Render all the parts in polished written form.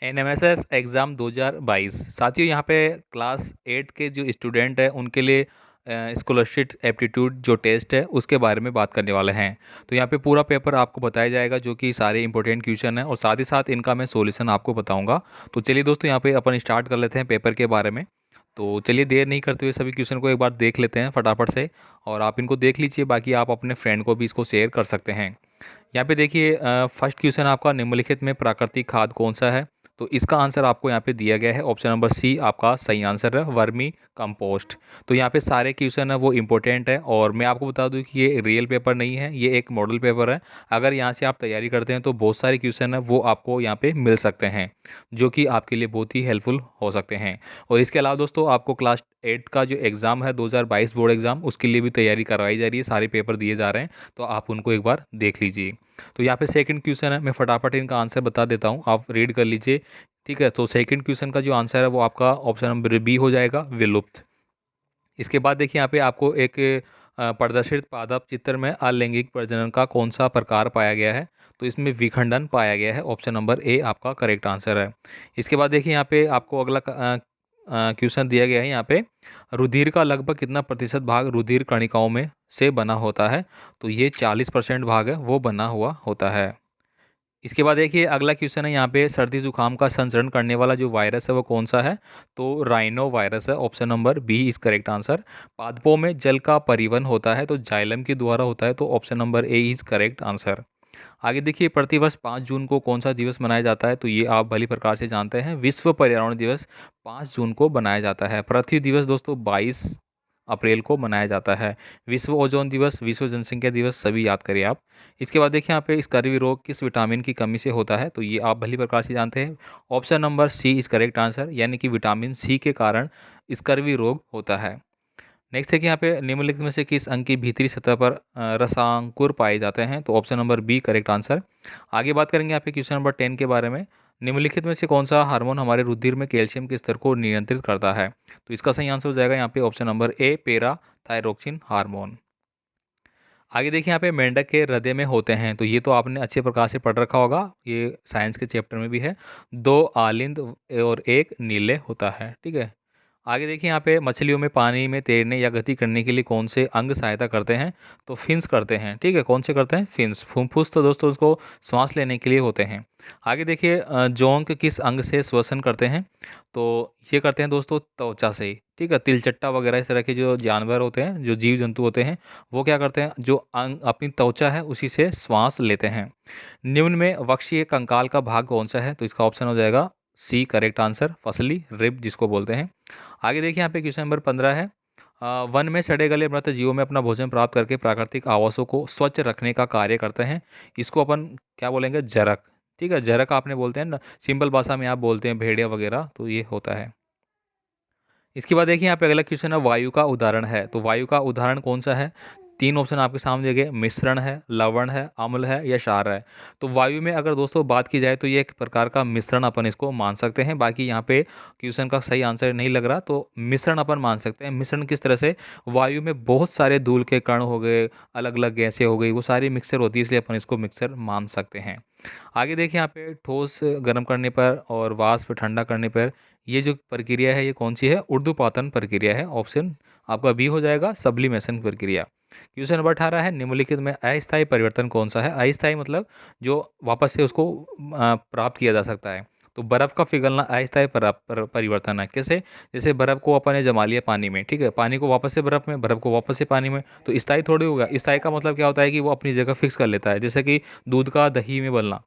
एनएमएसएस exam 2022 साथियों, यहाँ पे क्लास 8 के जो स्टूडेंट हैं उनके लिए स्कॉलरशिप एप्टीट्यूड जो टेस्ट है उसके बारे में बात करने वाले हैं। तो यहाँ पे पूरा पेपर आपको बताया जाएगा जो कि सारे इंपॉर्टेंट क्वेश्चन हैं और साथ ही साथ इनका मैं सॉल्यूशन आपको बताऊंगा। तो चलिए दोस्तों, यहाँ पे अपन स्टार्ट कर लेते हैं पेपर के बारे में। तो चलिए देर नहीं करते हुए सभी क्वेश्चन को एक बार देख लेते हैं फटाफट से। और आप इनको देख लीजिए, बाकी आप अपने फ्रेंड को भी इसको शेयर कर सकते हैं। यहाँ पे देखिए, फर्स्ट क्वेश्चन आपका, निम्नलिखित में प्राकृतिक खाद कौन सा है? तो इसका आंसर आपको यहाँ पे दिया गया है, ऑप्शन नंबर सी आपका सही आंसर है, वर्मी कंपोस्ट। तो यहाँ पे सारे क्वेश्चन है वो इंपॉर्टेंट है और मैं आपको बता दूं कि ये रियल पेपर नहीं है, ये एक मॉडल पेपर है। अगर यहाँ से आप तैयारी करते हैं तो बहुत सारे क्वेश्चन है वो आपको यहाँ पे मिल सकते हैं, जो कि आपके लिए बहुत ही हेल्पफुल हो सकते हैं। और इसके अलावा दोस्तों, आपको क्लास 8 का जो एग्ज़ाम है 2022 बोर्ड एग्ज़ाम, उसके लिए भी तैयारी करवाई जा रही है, सारे पेपर दिए जा रहे हैं। तो आप उनको एक बार देख लीजिए। तो यहाँ पे सेकंड क्वेश्चन है, मैं फटाफट इनका आंसर बता देता हूँ, आप रीड कर लीजिए। ठीक है, तो सेकंड क्वेश्चन का जो आंसर है वो आपका ऑप्शन नंबर बी हो जाएगा, विलुप्त। इसके बाद देखिए, यहाँ पे आपको एक प्रदर्शित पादप चित्र में अलैंगिक प्रजनन का कौन सा प्रकार पाया गया है? तो इसमें विखंडन पाया गया है, ऑप्शन नंबर ए आपका करेक्ट आंसर है। इसके बाद देखिए, यहाँ पे आपको अगला क्वेश्चन दिया गया है। यहाँ पे रुधिर का लगभग कितना प्रतिशत भाग रुधिर कणिकाओं में से बना होता है? तो ये 40% भाग है वो बना हुआ होता है। इसके बाद देखिए, अगला क्वेश्चन है यहाँ पे, सर्दी जुकाम का संचरण करने वाला जो वायरस है वो कौन सा है? तो राइनो वायरस है, option number B is correct answer. पादपों में जल का परिवहन होता है तो जाइलम के द्वारा होता है, तो option number A is correct answer. आगे देखिए, प्रतिवर्ष 5 जून को कौन सा दिवस मनाया जाता है? तो ये आप भली प्रकार से जानते हैं, विश्व पर्यावरण दिवस 5 जून को मनाया जाता है। पृथ्वी दिवस दोस्तों 22 अप्रैल को मनाया जाता है। विश्व ओजोन दिवस, विश्व जनसंख्या दिवस, सभी याद करिए आप। इसके बाद देखिए, यहाँ पे स्कर्वी रोग किस विटामिन की कमी से होता है? तो ये आप भली प्रकार से जानते हैं, option number C is correct answer, यानी कि विटामिन सी के कारण स्कर्वी रोग होता है। नेक्स्ट है कि यहाँ पे निम्नलिखित में से किस अंग की भीतरी सतह पर रसांकुर पाए जाते हैं? तो option number B correct answer. आगे बात करेंगे यहाँ पे क्वेश्चन नंबर 10 के बारे में। निम्नलिखित में से कौन सा हार्मोन हमारे रुधिर में कैल्शियम के स्तर को नियंत्रित करता है? तो इसका सही आंसर हो जाएगा यहाँ पे ऑप्शन नंबर ए, पेरा थायरोक्सिन हार्मोन। आगे देखिए, यहाँ पे मेंढक के हृदय में होते हैं, तो ये तो आपने अच्छे प्रकार से पढ़ रखा होगा, ये साइंस के चैप्टर में भी है। दो आलिंद और एक नीले होता है। ठीक है। आगे देखिए, यहाँ पे मछलियों में पानी में तैरने या गति करने के लिए कौन से अंग सहायता करते हैं? तो फिन्स करते हैं। ठीक है, कौन से करते हैं? फिन्स। फुफ्फुस तो दोस्तों उसको श्वास लेने के लिए होते हैं। आगे देखिए, जोंक किस अंग से श्वसन करते हैं? तो ये करते हैं दोस्तों त्वचा से। ठीक है, तिलचट्टा वगैरह इस तरह के जो जानवर होते हैं, जो जीव जंतु होते हैं, वो क्या करते हैं, जो अंग अपनी त्वचा है उसी से श्वास लेते हैं। निम्न में वक्षीय कंकाल का भाग कौन सा है? तो इसका ऑप्शन हो जाएगा सी करेक्ट आंसर, फसली रिब जिसको बोलते हैं। आगे देखिए, यहाँ पे क्वेश्चन नंबर 15 है, वन में सड़े गले मृत जीवों में अपना भोजन प्राप्त करके प्राकृतिक आवासों को स्वच्छ रखने का कार्य करते हैं। इसको अपन क्या बोलेंगे? जरक। ठीक है, जरक आपने बोलते हैं ना, सिंपल भाषा में आप बोलते हैं भेड़िया वगैरह, तो ये होता है। इसके बाद देखिए, यहाँ पे अगला क्वेश्चन है, वायु का उदाहरण है, तो वायु का उदाहरण कौन सा है? तीन ऑप्शन आपके सामने दिए गए, मिश्रण है, लवण है, अम्ल है या क्षार है। तो वायु में अगर दोस्तों बात की जाए तो ये एक प्रकार का मिश्रण अपन इसको मान सकते हैं। बाकी यहाँ पे क्वेश्चन का सही आंसर नहीं लग रहा, तो मिश्रण अपन मान सकते हैं। मिश्रण किस तरह से? वायु में बहुत सारे धूल के कण हो गए, अलग अलग गैसें हो गई, वो सारी मिक्सर होती है, इसलिए अपन इसको मिक्सर मान सकते हैं। आगे देखिए, यहाँ पे ठोस गर्म करने पर और वाष्प ठंडा करने पर ये जो प्रक्रिया है ये कौन सी है? ऊर्ध्वपातन प्रक्रिया है, ऑप्शन आपका बी हो जाएगा, सब्लिमेशन प्रक्रिया। क्वेश्चन नंबर 18 है, निम्नलिखित में अस्थायी परिवर्तन कौन सा है? अस्थायी मतलब जो वापस से उसको प्राप्त किया जा सकता है। तो बर्फ का पिघलना अस्थायी परिवर्तन है। कैसे? जैसे बर्फ को अपन ने जमा लिया पानी में, ठीक है, पानी को वापस से बर्फ में, बर्फ को वापस से पानी में, तो स्थायी थोड़ी होगा। स्थायी का मतलब क्या होता है कि वो अपनी जगह फिक्स कर लेता है, जैसे कि दूध का दही में बनना।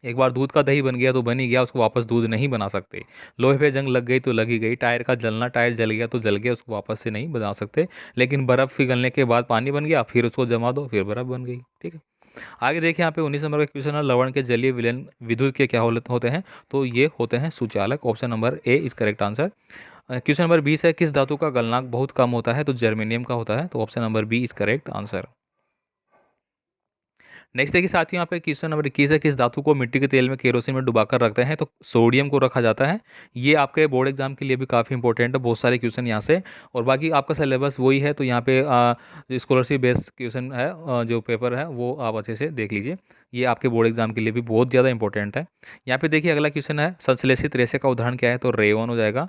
एक बार दूध का दही बन गया तो बन ही गया, उसको वापस दूध नहीं बना सकते। लोहे पे जंग लग गई तो लग ही गई। टायर का जलना, टायर जल गया तो जल गया, उसको वापस से नहीं बना सकते। लेकिन बर्फ़ पिघलने के बाद पानी बन गया, फिर उसको जमा दो, फिर बर्फ़ बन गई। ठीक है। आगे देखिए, यहाँ पे 19 नंबर का क्वेश्चन है, लवण के जलीय विलयन विद्युत के क्या होते हैं? तो ये होते हैं सुचालक, option number A is correct answer. Question number 20 है, किस धातु का गलनांक बहुत कम होता है? तो जर्मेनियम का होता है, तो option number B is correct answer. Next देखिए साथियों, यहाँ पे क्वेश्चन नंबर 21 है, किस धातु को मिट्टी के तेल में केरोसिन में डुबाकर रखते हैं? तो सोडियम को रखा जाता है। ये आपके बोर्ड एग्जाम के लिए भी काफ़ी इंपॉर्टेंट है, बहुत सारे क्वेश्चन यहाँ से। और बाकी आपका सिलेबस वही है, तो यहाँ पे जो स्कॉलरशिप बेस्ड क्वेश्चन है, जो पेपर है वो आप अच्छे से देख लीजिए। ये आपके बोर्ड एग्जाम के लिए भी बहुत ज़्यादा इंपॉर्टेंट है। यहाँ पे देखिए अगला क्वेश्चन है, संश्लेषित रेशे का उदाहरण क्या है? तो रेयन हो जाएगा।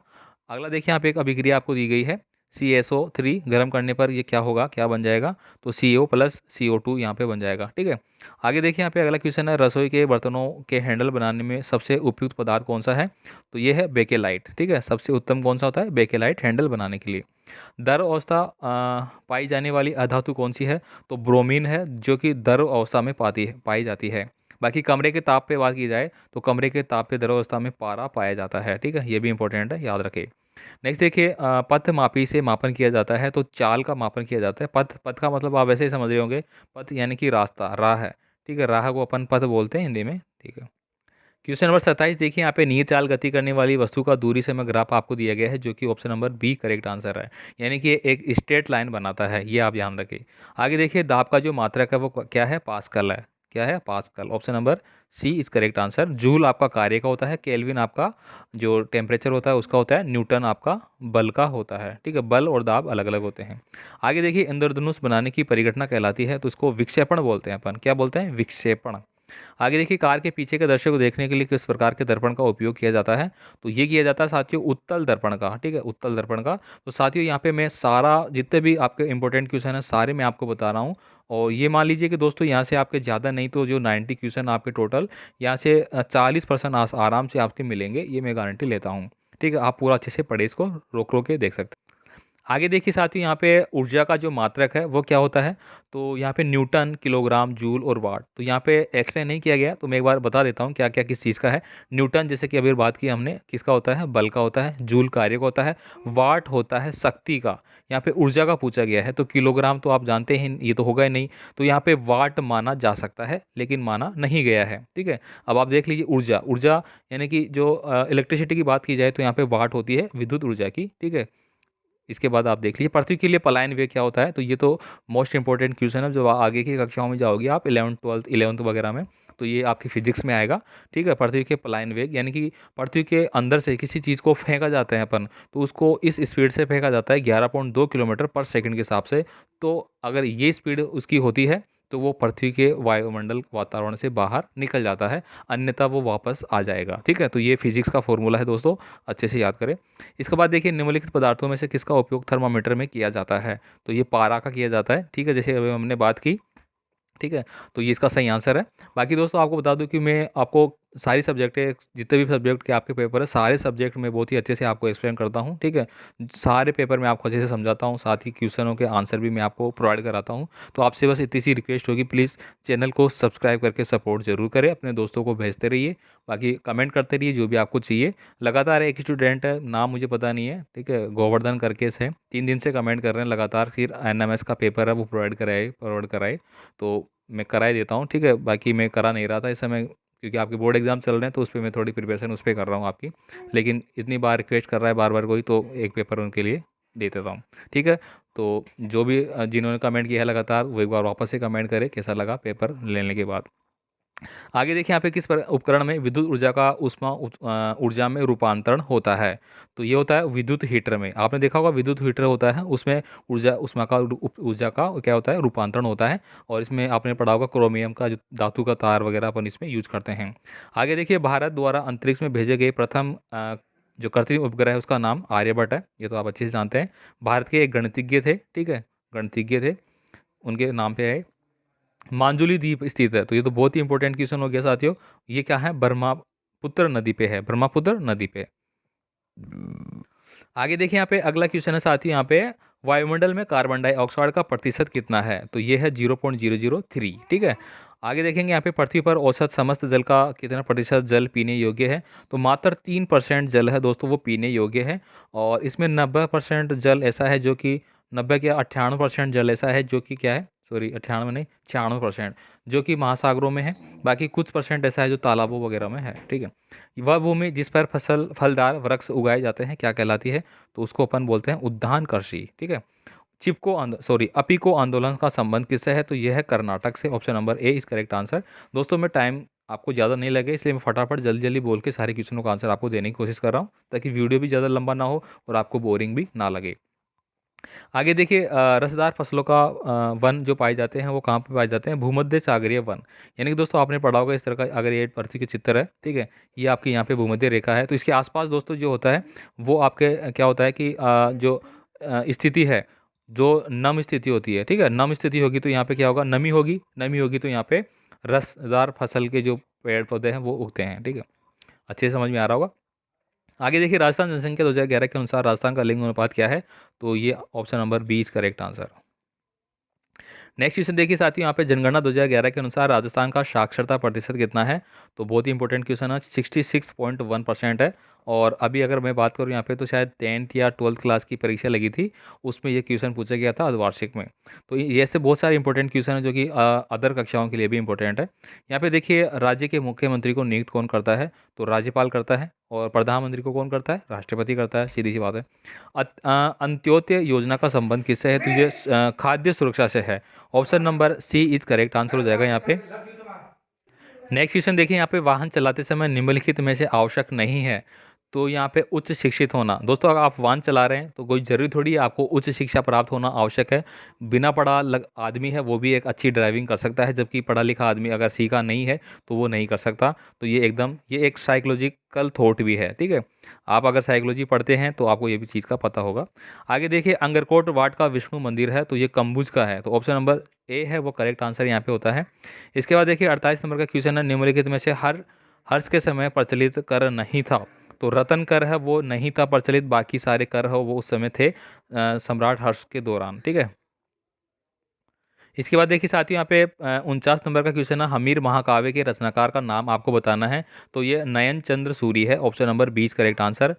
अगला देखिए यहाँ पे एक अभिक्रिया आपको दी गई है, CSO3 गर्म करने पर ये क्या होगा, क्या बन जाएगा? तो CO प्लस CO2 यहाँ पे बन जाएगा। ठीक है, आगे देखिए यहाँ पे अगला क्वेश्चन है, रसोई के बर्तनों के हैंडल बनाने में सबसे उपयुक्त पदार्थ कौन सा है? तो ये है बेकेलाइट। ठीक है, सबसे उत्तम कौन सा होता है? बेकेलाइट हैंडल बनाने के लिए। द्रव अवस्था पाई जाने वाली अधातु कौन सी है? तो ब्रोमीन है, जो कि द्रव अवस्था में पाई जाती है। बाकी कमरे के ताप पे बात की जाए तो कमरे के ताप पे द्रव अवस्था में पारा पाया जाता है। ठीक है, ये भी इंपॉर्टेंट है, याद रखें। नेक्स्ट देखिए, पथ मापी से मापन किया जाता है, तो चाल का मापन किया जाता है। पथ पथ का मतलब आप वैसे ही समझ रहे होंगे, पथ यानी कि रास्ता, राह है। ठीक है, राह को अपन पथ बोलते हैं हिंदी में। ठीक है, क्वेश्चन नंबर 27 देखिए, यहाँ पे नीर चाल गति करने वाली वस्तु का दूरी समय ग्राफ आपको दिया गया है, जो कि option number B correct answer है। यानी कि एक स्ट्रेट लाइन बनाता है, ये आप ध्यान रखें। आगे देखिए, दाब का जो मात्रक है वो क्या है? पास्कल है। क्या है? Pascal. Option number C is correct answer. Joule आपका कार्य का होता है, केल्विन आपका जो टेम्परेचर होता है उसका होता है, न्यूटन आपका बल का होता है। ठीक है, बल और दाब अलग अलग होते हैं। आगे देखिए, इंद्रधनुष बनाने की परिघटना कहलाती है, तो इसको विक्षेपण बोलते हैं अपन। क्या बोलते हैं? विक्षेपण। आगे देखिए, कार के पीछे के दृश्य को देखने के लिए किस प्रकार के दर्पण का उपयोग किया जाता है? तो ये किया जाता है साथियों उत्तल दर्पण का। ठीक है, उत्तल दर्पण का। तो साथियों यहाँ पे मैं सारा जितने भी आपके इंपॉर्टेंट क्वेश्चन है सारे मैं आपको बता रहा हूँ। और ये मान लीजिए कि दोस्तों यहाँ से आपके ज़्यादा नहीं तो जो 90 क्वेश्चन आपके टोटल, यहाँ से 40% आराम से आपके मिलेंगे, ये मैं गारंटी लेता हूँ। ठीक है, आप पूरा अच्छे से पढ़े, इसको रोक रोक के देख सकते हैं। आगे देखिए साथियों, यहाँ पे ऊर्जा का जो मात्रक है वो क्या होता है? तो यहाँ पे न्यूटन, किलोग्राम, जूल और वाट। तो यहाँ पे एक्सप्लेन नहीं किया गया, तो मैं एक बार बता देता हूँ क्या क्या किस चीज़ का है। न्यूटन जैसे कि अभी बात की हमने, किसका होता है? बल का होता है। जूल कार्य का होता है। वाट होता है शक्ति का। यहाँ पे ऊर्जा का पूछा गया है, तो किलोग्राम तो आप जानते हैं, ये तो होगा ही नहीं। तो यहाँ पे वाट माना जा सकता है, लेकिन माना नहीं गया है। ठीक है, अब आप देख लीजिए, ऊर्जा ऊर्जा यानी कि जो इलेक्ट्रिसिटी की बात की जाए तो यहाँ पे वाट होती है विद्युत ऊर्जा की। ठीक है, इसके बाद आप देख लीजिए, पृथ्वी के लिए पलायन वेग क्या होता है? तो ये तो मोस्ट इंपॉर्टेंट क्वेश्चन है, जो आगे की कक्षाओं में जाओगे आप 11th 12th 11th वगैरह में, तो ये आपकी फिजिक्स में आएगा। ठीक है, पृथ्वी के पलायन वेग यानी कि पृथ्वी के अंदर से किसी चीज़ को फेंका जाता है अपन, तो उसको इस स्पीड से फेंका जाता है 11.2 किलोमीटर पर सेकंड के हिसाब से। तो अगर ये स्पीड उसकी होती है तो वो पृथ्वी के वायुमंडल वातावरण से बाहर निकल जाता है, अन्यथा वो वापस आ जाएगा। ठीक है, तो ये फिजिक्स का फॉर्मूला है दोस्तों, अच्छे से याद करें। इसके बाद देखिए, निम्नलिखित पदार्थों में से किसका उपयोग थर्मामीटर में किया जाता है? तो ये पारा का किया जाता है। ठीक है, जैसे अभी हमने बात की। ठीक है, तो ये इसका सही आंसर है। बाकी दोस्तों आपको बता दूं कि मैं आपको सारी सब्जेक्ट है, जितने भी सब्जेक्ट के आपके पेपर है, सारे सब्जेक्ट में बहुत ही अच्छे से आपको एक्सप्लेन करता हूँ। ठीक है, सारे पेपर मैं आपको अच्छे से समझाता हूँ, साथ ही क्वेश्चनों के आंसर भी मैं आपको प्रोवाइड कराता हूँ। तो आपसे बस इतनी सी रिक्वेस्ट होगी, प्लीज़ चैनल को सब्सक्राइब करके सपोर्ट जरूर करें, अपने दोस्तों को भेजते रहिए, बाकी कमेंट करते रहिए जो भी आपको चाहिए। लगातार एक स्टूडेंट है, नाम मुझे पता नहीं है, ठीक है, गोवर्धन करके से 3 दिन से कमेंट कर रहे हैं लगातार, फिर NMS का पेपर है वो प्रोवाइड कराए, तो मैं करा ही देता हूँ। ठीक है, बाकी मैं करा नहीं रहा था इस समय, क्योंकि आपके बोर्ड एग्जाम चल रहे हैं, तो उस पर मैं थोड़ी प्रिपरेशन उस पर कर रहा हूँ आपकी। लेकिन इतनी बार रिक्वेस्ट कर रहा है बार बार कोई, तो एक पेपर उनके लिए दे देता हूँ। ठीक है, तो जो भी जिन्होंने कमेंट किया है लगातार, वो एक बार वापस से कमेंट करें कैसा लगा पेपर लेने के बाद। आगे देखिए, यहाँ पे किस उपकरण में विद्युत ऊर्जा का ऊर्जा में रूपांतरण होता है? तो ये होता है विद्युत हीटर में। आपने देखा होगा विद्युत हीटर होता है, उसमें ऊर्जा का क्या होता है? रूपांतरण होता है। और इसमें आपने पढ़ा होगा क्रोमियम का जो धातु का तार वगैरह अपन इसमें यूज करते हैं। आगे देखिए, भारत द्वारा अंतरिक्ष में भेजे गए प्रथम जो कृत्रिम उपग्रह है उसका नाम आर्यभट्ट है, ये तो आप अच्छे से जानते हैं। भारत के एक गणितज्ञ थे। ठीक है, गणितज्ञ थे, उनके नाम पे है। मांजुली द्वीप स्थित है, तो ये तो बहुत ही इंपॉर्टेंट क्वेश्चन हो गया साथियों। ये क्या है? ब्रह्मपुत्र नदी पे है, ब्रह्मपुत्र नदी पे। आगे देखिए, यहाँ पे अगला क्वेश्चन है साथियों, यहाँ पे वायुमंडल में कार्बन डाइऑक्साइड का प्रतिशत कितना है? तो ये है 0.003। ठीक है, आगे देखेंगे यहाँ पे पृथ्वी पर औसत समस्त जल का कितना प्रतिशत जल पीने योग्य है? तो मात्र 3% जल है दोस्तों वो पीने योग्य है। और इसमें 90% जल ऐसा है जो कि 90 क्या 98% जल ऐसा है जो कि क्या है, सॉरी 98 नहीं 96%, जो कि महासागरों में है। बाकी कुछ परसेंट ऐसा है जो तालाबों वगैरह में है। ठीक है, वह भूमि जिस पर फलदार वृक्ष उगाए जाते हैं क्या कहलाती है? तो उसको अपन बोलते हैं उद्यान कृषि। ठीक है, चिपको अपीको आंदोलन का संबंध किससे है? तो यह है कर्नाटक से। Option number A is correct answer. दोस्तों मैं टाइम आपको ज़्यादा नहीं लगे इसलिए मैं फटाफट जल्दी जल्दी बोल के सारे क्वेश्चनों का आंसर आपको देने की कोशिश कर रहा हूँ, ताकि वीडियो भी ज़्यादा लंबा ना हो और आपको बोरिंग भी ना लगे। आगे देखिए, रसदार फसलों का वन जो पाए जाते हैं वो कहाँ पे पाए जाते हैं? भूमध्य सागरीय वन। यानी कि दोस्तों आपने पढ़ा होगा इस तरह का, अगर ये पृथ्वी के चित्र है, ठीक है, ये आपके यहाँ पे भूमध्य रेखा है, तो इसके आसपास दोस्तों जो होता है वो आपके क्या होता है कि जो स्थिति है, जो नम स्थिति होती है, ठीक है, नम स्थिति होगी तो यहाँ पे क्या होगा? नमी होगी, नमी होगी तो यहाँ पे रसदार फसल के जो पेड़ पौधे हैं वो उगते हैं, ठीक है। अच्छे से समझ में आ रहा होगा। आगे देखिए, राजस्थान जनसंख्या 2011 के अनुसार राजस्थान का लिंग अनुपात क्या है? तो ये option number B is correct answer. Next question देखिए साथियों, यहाँ पे जनगणना 2011 के अनुसार राजस्थान का साक्षरता प्रतिशत कितना है? तो बहुत ही इंपॉर्टेंट क्वेश्चन है, 66.1% है। और अभी अगर मैं बात करूँ यहाँ पे, तो शायद 10th या 12th क्लास की परीक्षा लगी थी, उसमें ये क्वेश्चन पूछा गया था अर्धवार्षिक में। तो ये ऐसे बहुत सारे इंपॉर्टेंट क्वेश्चन है जो कि अदर कक्षाओं के लिए भी इंपॉर्टेंट है। यहाँ पे देखिए, राज्य के मुख्यमंत्री को नियुक्त कौन करता है? तो राज्यपाल करता है। और प्रधानमंत्री को कौन करता है? राष्ट्रपति करता है, सीधी सी बात है। अंत्योदय योजना का संबंध किससे है? तो ये खाद्य सुरक्षा से है। Option number C is correct answer हो जाएगा यहाँ पे। नेक्स्ट क्वेश्चन देखिए, यहाँ पे वाहन चलाते समय निम्नलिखित में से आवश्यक नहीं है। तो यहाँ पे उच्च शिक्षित होना। दोस्तों अगर आप वाहन चला रहे हैं तो कोई जरूरी थोड़ी है आपको उच्च शिक्षा प्राप्त होना आवश्यक है। बिना आदमी है वो भी एक अच्छी ड्राइविंग कर सकता है, जबकि पढ़ा लिखा आदमी अगर सीखा नहीं है तो वो नहीं कर सकता। तो ये एक साइकोलॉजिकल थॉट भी है, ठीक है। आप अगर साइकोलॉजी पढ़ते हैं तो आपको ये भी चीज़ का पता होगा। आगे देखिए, अंगरकोट वाट का विष्णु मंदिर है, तो ये कम्बुज का है, तो ऑप्शन नंबर ए है वो करेक्ट आंसर यहाँ पे होता है। इसके बाद देखिए 48 नंबर का क्वेश्चन है, निम्नलिखित में से हर्ष के समय प्रचलित कर नहीं था। तो रतन कर है वो नहीं था प्रचलित, बाकी सारे कर है वो उस समय थे सम्राट हर्ष के दौरान, ठीक है। इसके बाद देखिए साथियों, यहाँ पे 49 नंबर का क्वेश्चन है, हमीर महाकाव्य के रचनाकार का नाम आपको बताना है। तो ये नयन चंद्र सूरी है, option number 20 correct answer.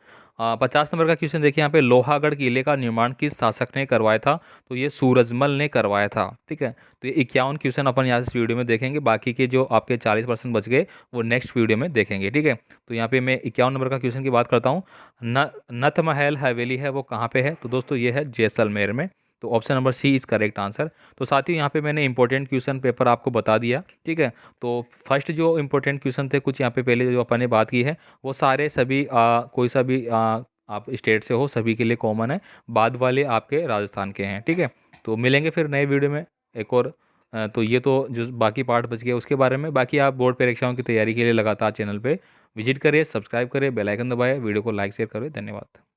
50 number का क्वेश्चन देखिए, यहाँ पे लोहागढ़ किले का निर्माण किस शासक ने करवाया था? तो ये सूरजमल ने करवाया था, ठीक है। तो ये 51 क्वेश्चन अपन यहाँ से इस वीडियो में देखेंगे, बाकी के जो आपके 40% बच गए वो नेक्स्ट वीडियो में देखेंगे, ठीक है। तो यहाँ पे मैं 51 नंबर का क्वेश्चन की बात करता हूँ। नथ महल हवेली है वो कहाँ पे है? तो दोस्तों ये है जैसलमेर में। तो option number C is correct answer. तो साथियों यहाँ पे मैंने इंपॉर्टेंट क्वेश्चन पेपर आपको बता दिया, ठीक है। तो फर्स्ट जो इंपॉर्टेंट क्वेश्चन थे कुछ यहाँ पे पहले जो अपन ने बात की है वो सारे सभी कोई सा भी आप स्टेट से हो सभी के लिए कॉमन है। बाद वाले आपके राजस्थान के हैं, ठीक है। तो मिलेंगे फिर नए वीडियो में एक और। तो ये तो जो बाकी पार्ट बच गया उसके बारे में, बाकी आप बोर्ड परीक्षाओं की तैयारी के लिए लगातार चैनल पे विजिट करिए, सब्सक्राइब करिए, बेल आइकन दबाएं, वीडियो को लाइक शेयर करें। धन्यवाद।